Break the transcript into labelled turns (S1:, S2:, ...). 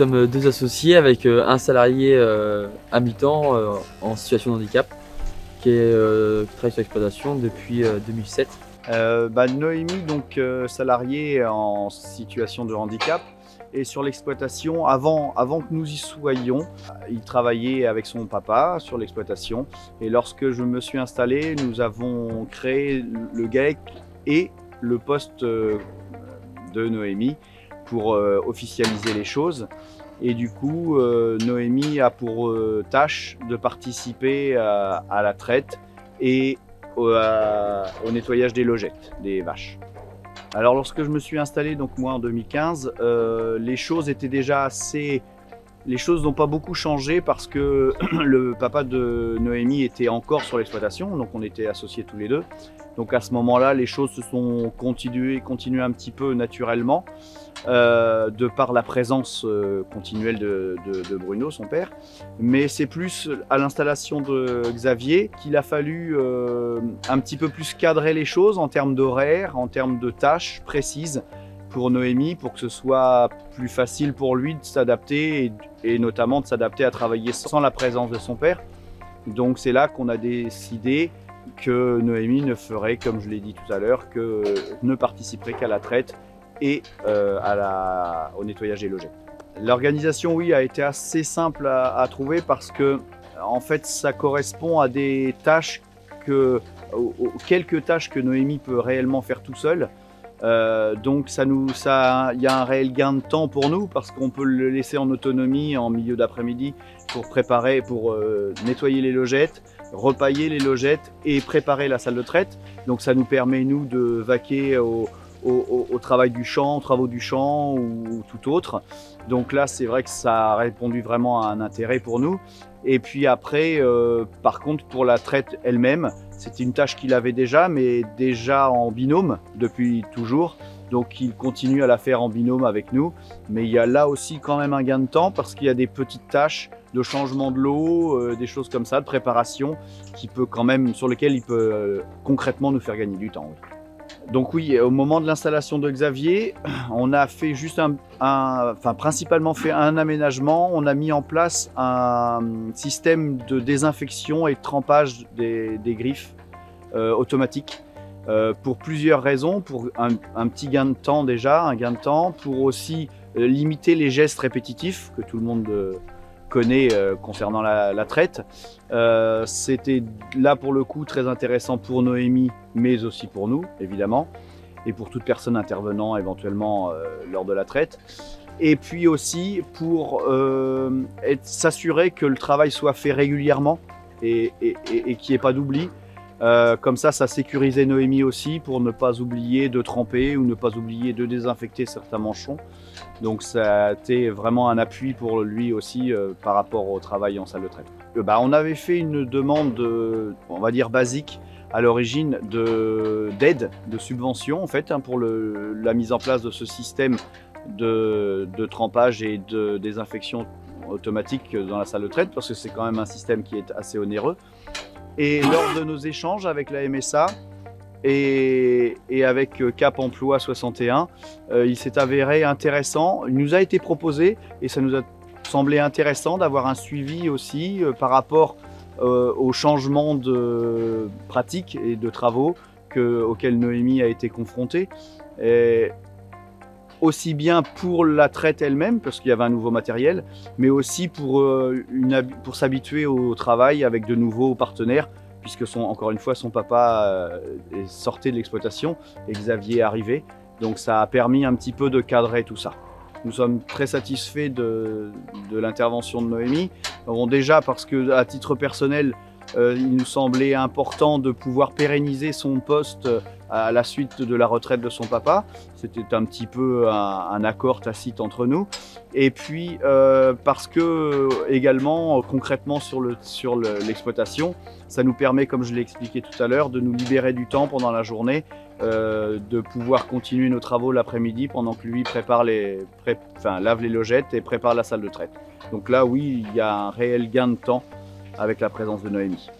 S1: sommes deux associés avec un salarié à mi-temps en situation de handicap qui travaille sur l'exploitation depuis 2007.
S2: Noémie, donc salarié en situation de handicap, et sur l'exploitation, avant que nous y soyons, il travaillait avec son papa sur l'exploitation. Et lorsque je me suis installé, nous avons créé le GAEC et le poste de Noémie pour officialiser les choses. Et du coup, Noémie a pour tâche de participer à la traite et au nettoyage des logettes, des vaches. Alors lorsque je me suis installé, donc moi en 2015, les choses étaient déjà assez... Les choses n'ont pas beaucoup changé parce que le papa de Noémie était encore sur l'exploitation, donc on était associés tous les deux. Donc à ce moment-là, les choses se sont continuées un petit peu naturellement, de par la présence continuelle de Bruno, son père. Mais c'est plus à l'installation de Xavier qu'il a fallu un petit peu plus cadrer les choses en termes d'horaire, en termes de tâches précises pour Noémie, pour que ce soit plus facile pour lui de s'adapter et notamment de s'adapter à travailler sans la présence de son père. Donc c'est là qu'on a décidé que Noémie ne ferait, comme je l'ai dit tout à l'heure, que ne participerait qu'à la traite et au nettoyage des logettes. L'organisation, oui, a été assez simple à trouver parce que en fait ça correspond à des tâches aux quelques tâches que Noémie peut réellement faire tout seul. Donc il y a un réel gain de temps pour nous parce qu'on peut le laisser en autonomie en milieu d'après-midi pour nettoyer les logettes, repailler les logettes et préparer la salle de traite. Donc ça nous permet nous de vaquer au travail du champ, aux travaux du champ ou tout autre. Donc là c'est vrai que ça a répondu vraiment à un intérêt pour nous. Et puis après, par contre pour la traite elle-même, c'était une tâche qu'il avait déjà, mais déjà en binôme depuis toujours. Donc il continue à la faire en binôme avec nous. Mais il y a là aussi quand même un gain de temps parce qu'il y a des petites tâches de changement de l'eau, des choses comme ça, de préparation, sur lesquelles il peut concrètement nous faire gagner du temps. Oui. Donc oui, au moment de l'installation de Xavier, on a fait juste principalement fait un aménagement. On a mis en place un système de désinfection et de trempage des griffes automatiques pour plusieurs raisons. Pour un petit gain de temps déjà, pour aussi limiter les gestes répétitifs que tout le monde connaît concernant la traite. C'était là pour le coup très intéressant pour Noémie, mais aussi pour nous évidemment, et pour toute personne intervenant éventuellement lors de la traite. Et puis aussi pour s'assurer que le travail soit fait régulièrement et qu'il n'y ait pas d'oubli. Comme ça sécurisait Noémie aussi pour ne pas oublier de tremper ou ne pas oublier de désinfecter certains manchons. Donc ça a été vraiment un appui pour lui aussi par rapport au travail en salle de traite. On avait fait une demande, on va dire basique, à l'origine d'aide, de subvention en fait, pour la mise en place de ce système de trempage et de désinfection automatique dans la salle de traite, parce que c'est quand même un système qui est assez onéreux. Et lors de nos échanges avec la MSA et avec Cap Emploi 61, il s'est avéré intéressant, il nous a été proposé et ça nous a semblé intéressant d'avoir un suivi aussi par rapport aux changements de pratiques et de travaux auxquels Noémie a été confrontée. Aussi bien pour la traite elle-même, parce qu'il y avait un nouveau matériel, mais aussi pour s'habituer au travail avec de nouveaux partenaires, puisque encore une fois son papa sortait de l'exploitation et Xavier est arrivé. Donc ça a permis un petit peu de cadrer tout ça. Nous sommes très satisfaits de l'intervention de Noémie. Déjà parce que à titre personnel, il nous semblait important de pouvoir pérenniser son poste à la suite de la retraite de son papa. C'était un petit peu un accord tacite entre nous. Et puis parce que également concrètement sur l'exploitation, ça nous permet, comme je l'ai expliqué tout à l'heure, de nous libérer du temps pendant la journée, de pouvoir continuer nos travaux l'après-midi pendant que lui lave les logettes et prépare la salle de traite. Donc là oui, il y a un réel gain de temps avec la présence de Noémie.